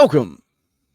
Welcome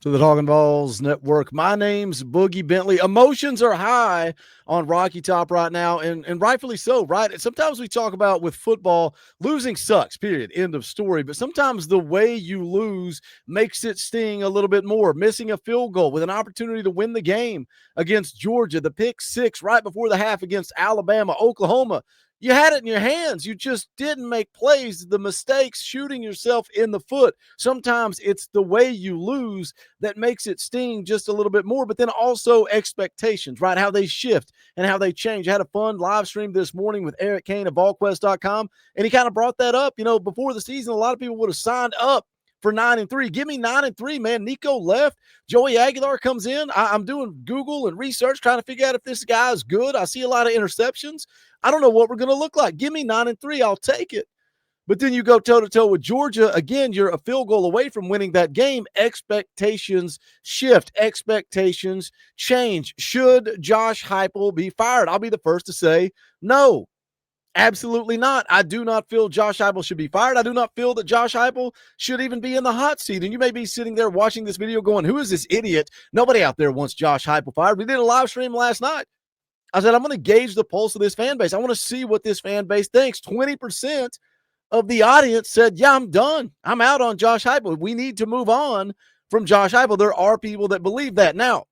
to the Talkin VAWLS Network. My name's Boogie Bentley. Emotions are high on Rocky Top right now, and rightfully so, right? Sometimes we talk about with football, losing sucks, period, end of story. But sometimes the way you lose makes it sting a little bit more. Missing a field goal with an opportunity to win the game against Georgia, the pick six right before the half against Alabama, Oklahoma. You had it in your hands. You just didn't make plays. The mistakes, shooting yourself in the foot. Sometimes it's the way you lose that makes it sting just a little bit more, but then also expectations, right? How they shift and how they change. I had a fun live stream this morning with Eric Kane of VolQuest.com, and he kind of brought that up. You know, before the season, a lot of people would have signed up for 9-3. Give me 9-3, man. Nico left. Joey Aguilar comes in. I'm doing Google and research trying to figure out if this guy is good. I see a lot of interceptions. I don't know what we're going to look like. Give me 9-3. I'll take it. But then you go toe-to-toe with Georgia. Again, you're a field goal away from winning that game. Expectations shift. Expectations change. Should Josh Heupel be fired? I'll be the first to say no. Absolutely not. I do not feel Josh Heupel should be fired. I do not feel that Josh Heupel should even be in the hot seat. And you may be sitting there watching this video going, who is this idiot? Nobody out there wants Josh Heupel fired. We did a live stream last night. I said, I'm going to gauge the pulse of this fan base. I want to see what this fan base thinks. 20% of the audience said, yeah, I'm done. I'm out on Josh Heupel. We need to move on from Josh Heupel. There are people that believe that. Now,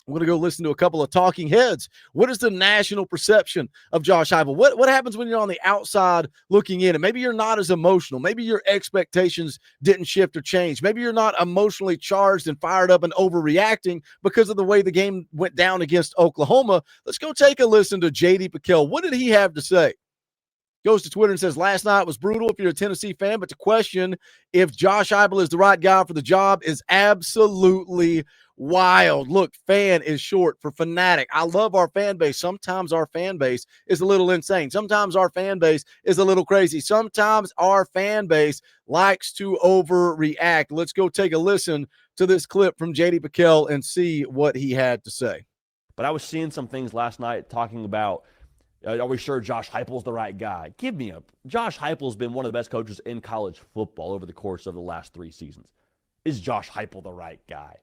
I'm going to go listen to a couple of talking heads. What is the national perception of Josh Heupel? What happens when you're on the outside looking in? And maybe you're not as emotional. Maybe your expectations didn't shift or change. Maybe you're not emotionally charged and fired up and overreacting because of the way the game went down against Oklahoma. Let's go take a listen to J.D. Pickell. What did he have to say? Goes to Twitter and says, last night was brutal if you're a Tennessee fan, but to question if Josh Heupel is the right guy for the job is absolutely wild. Look, fan is short for fanatic. I love our fan base. Sometimes our fan base is a little insane. Sometimes our fan base is a little crazy. Sometimes our fan base likes to overreact. Let's go take a listen to this clip from J.D. Pickell and see what he had to say. But I was seeing some things last night talking about, are we sure Josh Heupel's the right guy? Give me a – Josh Heupel's been one of the best coaches in college football over the course of the last 3 seasons. Is Josh Heupel the right guy?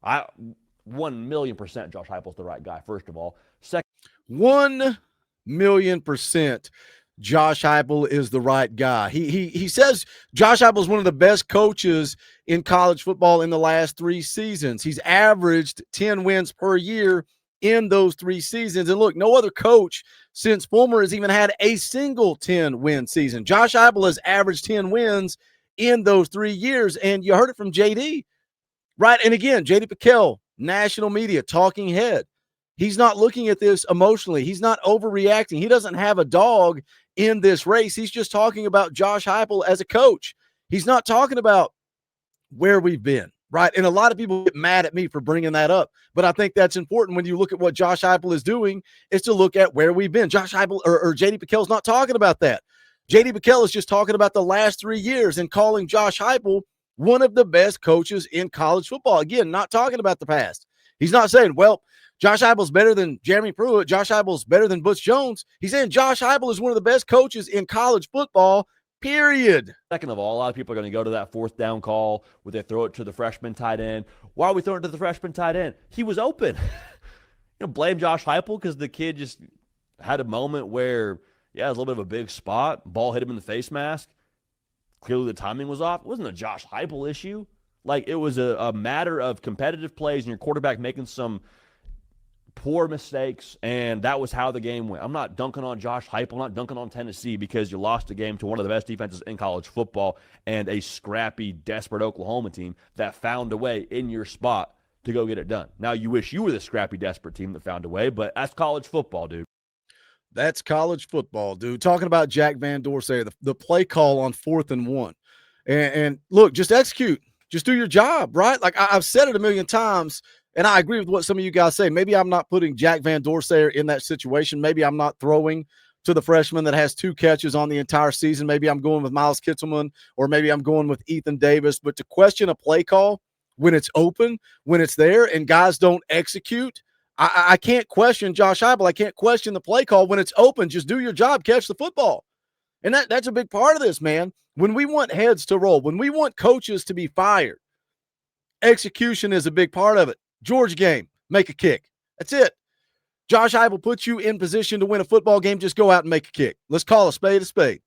1,000,000% Josh Heupel's the right guy, first of all. Second, 1,000,000% Josh Heupel is the right guy. He says Josh Heupel is one of the best coaches in college football in the last 3 seasons. He's averaged 10 wins per year in those 3 seasons. And look, no other coach since Fulmer has even had a single 10-win season. Josh Heupel has averaged 10 wins in those 3 years. And you heard it from JD, right? And again, JD Pickell, national media, talking head. He's not looking at this emotionally. He's not overreacting. He doesn't have a dog in this race. He's just talking about Josh Heupel as a coach. He's not talking about where we've been. Right. And a lot of people get mad at me for bringing that up. But I think that's important when you look at what Josh Heupel is doing, is to look at where we've been. Josh Heupel or J.D. Pickell's not talking about that. J.D. Pickell is just talking about the last 3 years and calling Josh Heupel one of the best coaches in college football. Again, not talking about the past. He's not saying, well, Josh Heupel's better than Jeremy Pruitt. Josh Heupel's better than Butch Jones. He's saying Josh Heupel is one of the best coaches in college football. Period. Second of all, a lot of people are going to go to that 4th down call where they throw it to the freshman tight end. Why are we throwing it to the freshman tight end? He was open. Blame Josh Heupel because the kid just had a moment where, yeah, it was a little bit of a big spot. Ball hit him in the face mask. Clearly the timing was off. It wasn't a Josh Heupel issue. Like, it was a matter of competitive plays and your quarterback making some poor mistakes, and that was how the game went. I'm not dunking on Josh Heupel. I'm not dunking on Tennessee because you lost a game to one of the best defenses in college football and a scrappy, desperate Oklahoma team that found a way in your spot to go get it done. Now, you wish you were the scrappy, desperate team that found a way, but that's college football, dude. That's college football, dude. Talking about Jack Van Dorsey, the play call on 4th and 1. And look, just execute. Just do your job, right? Like I've said it a million times, and I agree with what some of you guys say. Maybe I'm not putting Jack Van Dorsey in that situation. Maybe I'm not throwing to the freshman that has 2 catches on the entire season. Maybe I'm going with Miles Kitselman, or maybe I'm going with Ethan Davis. But to question a play call when it's open, when it's there, and guys don't execute, I can't question Josh Heupel. I can't question the play call when it's open. Just do your job, catch the football. And that's a big part of this, man. When we want heads to roll, when we want coaches to be fired, Execution is a big part of it. Georgia game, make a kick. That's it. Josh Heupel puts you in position to win a football game. Just go out and make a kick. Let's call a spade a spade.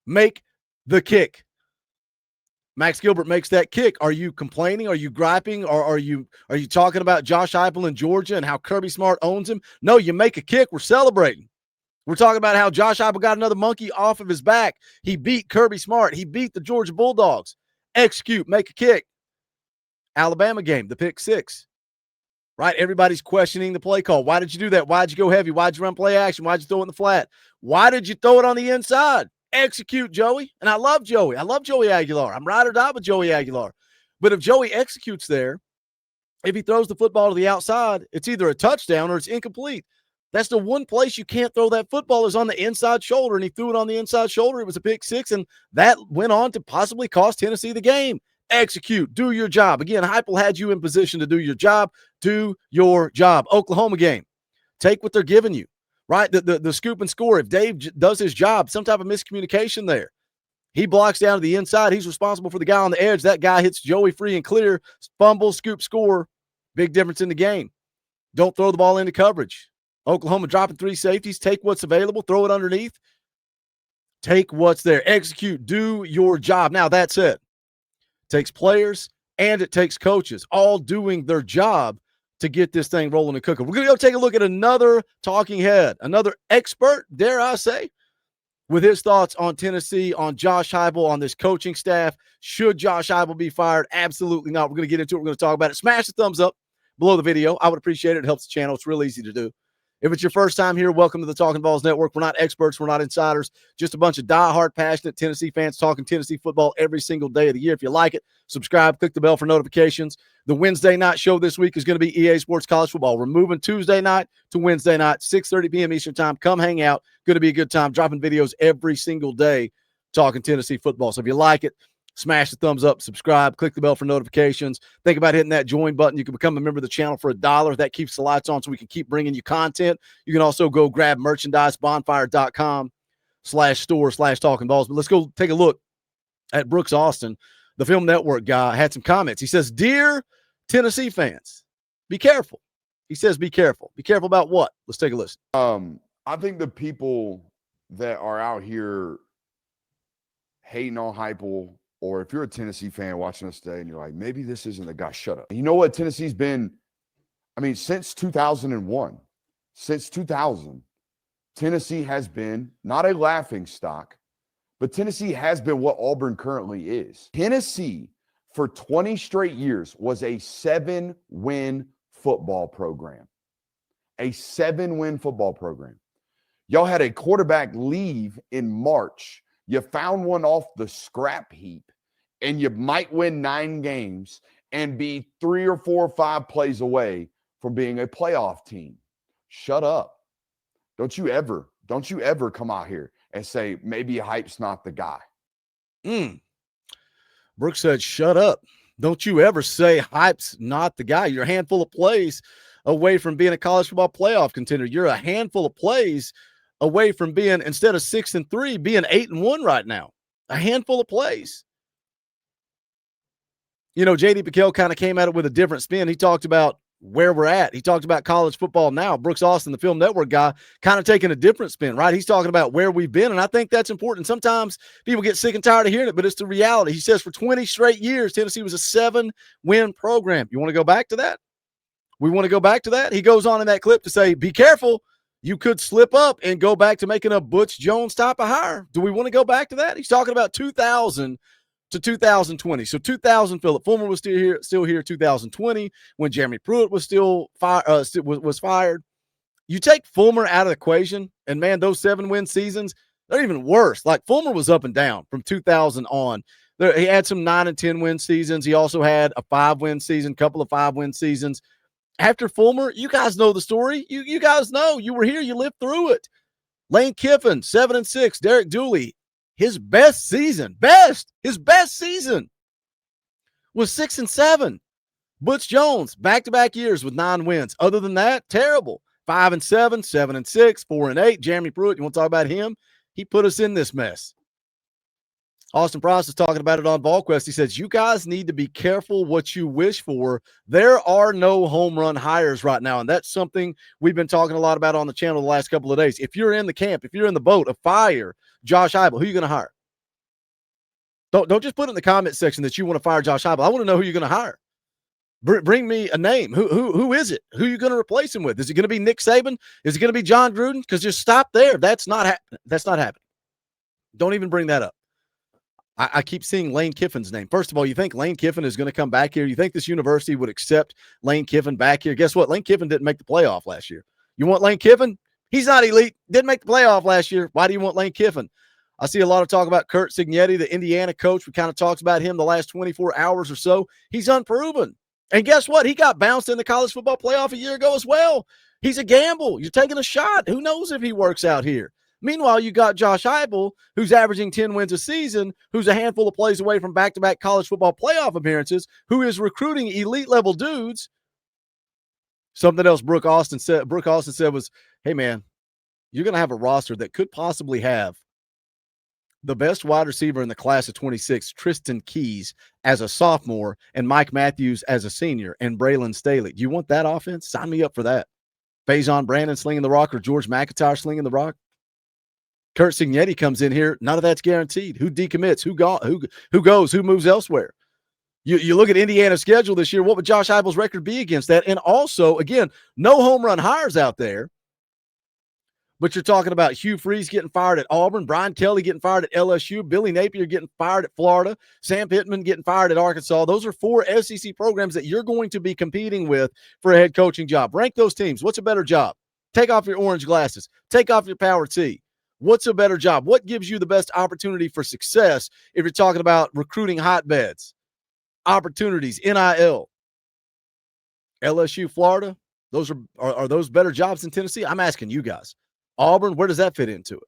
Make the kick. Max Gilbert makes that kick. Are you complaining? Are you griping? Or are you talking about Josh Heupel in Georgia and how Kirby Smart owns him? No, you make a kick. We're celebrating. We're talking about how Josh Heupel got another monkey off of his back. He beat Kirby Smart. He beat the Georgia Bulldogs. Execute, make a kick. Alabama game, the pick six. Right? Everybody's questioning the play call. Why did you do that? Why'd you go heavy? Why'd you run play action? Why'd you throw it in the flat? Why did you throw it on the inside? Execute, Joey. And I love Joey. I love Joey Aguilar. I'm ride or die with Joey Aguilar. But if Joey executes there, if he throws the football to the outside, it's either a touchdown or it's incomplete. That's the one place you can't throw that football is on the inside shoulder, and he threw it on the inside shoulder. It was a pick six, and that went on to possibly cost Tennessee the game. Execute. Do your job. Again, Heupel had you in position to do your job. Do your job. Oklahoma game. Take what they're giving you, right? The scoop and score. If Dave does his job, some type of miscommunication there. He blocks down to the inside. He's responsible for the guy on the edge. That guy hits Joey free and clear. Fumble, scoop, score. Big difference in the game. Don't throw the ball into coverage. Oklahoma dropping three safeties. Take what's available. Throw it underneath. Take what's there. Execute. Do your job. Now, that's it. Takes players and it takes coaches all doing their job to get this thing rolling and cooking. We're going to go take a look at another talking head, another expert, dare I say, with his thoughts on Tennessee, on Josh Heupel, on this coaching staff. Should Josh Heupel be fired? Absolutely not. We're going to get into it. We're going to talk about it. Smash the thumbs up below the video. I would appreciate it. It helps the channel. It's real easy to do. If it's your first time here, welcome to the Talkin VAWLS Network. We're not experts. We're not insiders. Just a bunch of diehard, passionate Tennessee fans talking Tennessee football every single day of the year. If you like it, subscribe, click the bell for notifications. The Wednesday night show this week is going to be EA Sports College Football. We're moving Tuesday night to Wednesday night, 6:30 p.m. Eastern time. Come hang out. Going to be a good time. Dropping videos every single day talking Tennessee football. So if you like it, smash the thumbs up, subscribe, click the bell for notifications. Think about hitting that join button. You can become a member of the channel for $1. That keeps the lights on so we can keep bringing you content. You can also go grab merchandise, bonfire.com/store/Talkin VAWLS. But let's go take a look at Brooks Austin, the Film Network guy, had some comments. He says, "Dear Tennessee fans, be careful." He says, be careful. Be careful about what? Let's take a listen. I think the people that are out here hating on Heupel, or if you're a Tennessee fan watching us today and you're like, maybe this isn't the guy, shut up. You know what? Tennessee's been, since 2001, since 2000, Tennessee has been not a laughing stock, but Tennessee has been what Auburn currently is. Tennessee, for 20 straight years, was a 7-win football program. A 7-win football program. Y'all had a quarterback leave in March. You found one off the scrap heap, and you might win 9 games and be 3 or 4 or 5 plays away from being a playoff team. Shut up. Don't you ever come out here and say, maybe Hype's not the guy. Brooks said, shut up. Don't you ever say Hype's not the guy. You're a handful of plays away from being a college football playoff contender. You're a handful of plays away from being, instead of 6-3, being 8-1 right now. A handful of plays. You know, J.D. Piquel kind of came at it with a different spin. He talked about where we're at. He talked about college football now. Brooks Austin, the Film Network guy, kind of taking a different spin, right? He's talking about where we've been, and I think that's important. Sometimes people get sick and tired of hearing it, but it's the reality. He says for 20 straight years, Tennessee was a 7-win program. You want to go back to that? We want to go back to that? He goes on in that clip to say, be careful. You could slip up and go back to making a Butch Jones type of hire. Do we want to go back to that? He's talking about 2000 to 2020. So 2000, Philip Fulmer was still here. 2020, when Jeremy Pruitt was still fired. You take Fulmer out of the equation, and man, those 7-win seasons, they're even worse. Like Fulmer was up and down from 2000 on. He had some 9 and 10 win seasons. He also had a 5-win season, couple of 5-win seasons. After Fulmer, you guys know the story. You guys know. You were here. You lived through it. Lane Kiffin, 7-6. Derek Dooley, his best season was 6-7. Butch Jones, back-to-back years with 9 wins. Other than that, terrible. 5-7, 7-6, 4-8. Jeremy Pruitt, you want to talk about him? He put us in this mess. Austin Price is talking about it on VolQuest. He says, you guys need to be careful what you wish for. There are no home run hires right now, and that's something we've been talking a lot about on the channel the last couple of days. If you're in the camp, if you're in the boat of fire Josh Heupel, who are you going to hire? Don't just put it in the comment section that you want to fire Josh Heupel. I want to know who you're going to hire. Bring me a name. Who is it? Who are you going to replace him with? Is it going to be Nick Saban? Is it going to be John Gruden? Because just stop there. That's not happening. That's not happening. Don't even bring that up. I keep seeing Lane Kiffin's name. First of all, you think Lane Kiffin is going to come back here? You think this university would accept Lane Kiffin back here? Guess what? Lane Kiffin didn't make the playoff last year. You want Lane Kiffin? He's not elite. Didn't make the playoff last year. Why do you want Lane Kiffin? I see a lot of talk about Curt Cignetti, the Indiana coach. We kind of talked about him the last 24 hours or so. He's unproven. And guess what? He got bounced in the college football playoff a year ago as well. He's a gamble. You're taking a shot. Who knows if he works out here? Meanwhile, you got Josh Heupel, who's averaging 10 wins a season, who's a handful of plays away from back-to-back college football playoff appearances, who is recruiting elite-level dudes. Something else Brooke Austin said was, hey, man, you're going to have a roster that could possibly have the best wide receiver in the class of 26, Tristan Keys, as a sophomore, and Mike Matthews as a senior, and Braylon Staley. Do you want that offense? Sign me up for that. Faison Brandon slinging the rock or George McIntyre slinging the rock? Curt Cignetti comes in here. None of that's guaranteed. Who decommits? Who goes? Who moves elsewhere? You look at Indiana's schedule this year. What would Josh Heupel's record be against that? And also, again, no home run hires out there. But you're talking about Hugh Freeze getting fired at Auburn, Brian Kelly getting fired at LSU, Billy Napier getting fired at Florida, Sam Pittman getting fired at Arkansas. Those are 4 SEC programs that you're going to be competing with for a head coaching job. Rank those teams. What's a better job? Take off your orange glasses. Take off your power tee. What's a better job? What gives you the best opportunity for success if you're talking about recruiting hotbeds, opportunities, NIL? LSU, Florida, those are those better jobs than Tennessee? I'm asking you guys. Auburn, where does that fit into it?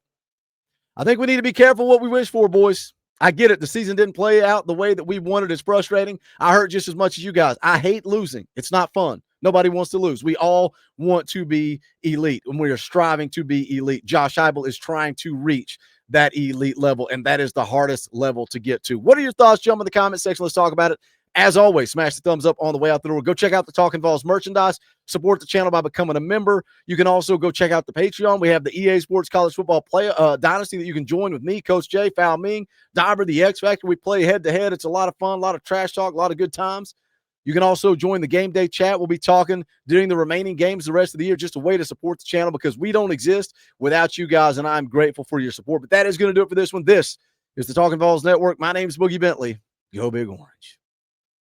I think we need to be careful what we wish for, boys. I get it. The season didn't play out the way that we wanted. It's frustrating. I hurt just as much as you guys. I hate losing. It's not fun. Nobody wants to lose. We all want to be elite, and we are striving to be elite. Josh Heupel is trying to reach that elite level, and that is the hardest level to get to. What are your thoughts? Jump in the comment section. Let's talk about it. As always, smash the thumbs up on the way out the door. Go check out the Talkin VAWLS merchandise. Support the channel by becoming a member. You can also go check out the Patreon. We have the EA Sports College Football Dynasty that you can join with me, Coach Jay, Foul Ming, Diver, the X Factor. We play head-to-head. It's a lot of fun, a lot of trash talk, a lot of good times. You can also join the game day chat. We'll be talking during the remaining games the rest of the year, just a way to support the channel because we don't exist without you guys, and I'm grateful for your support. But that is going to do it for this one. This is the Talkin VAWLS Network. My name is Boogie Bentley. Go Big Orange.